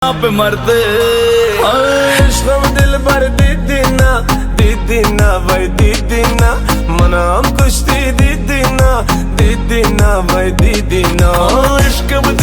आप मरते इश्क में दिल भर दीदी ना भाई दीदी ना मनाम कुश्ती दीदी ना भाई दीदी ना इश्क में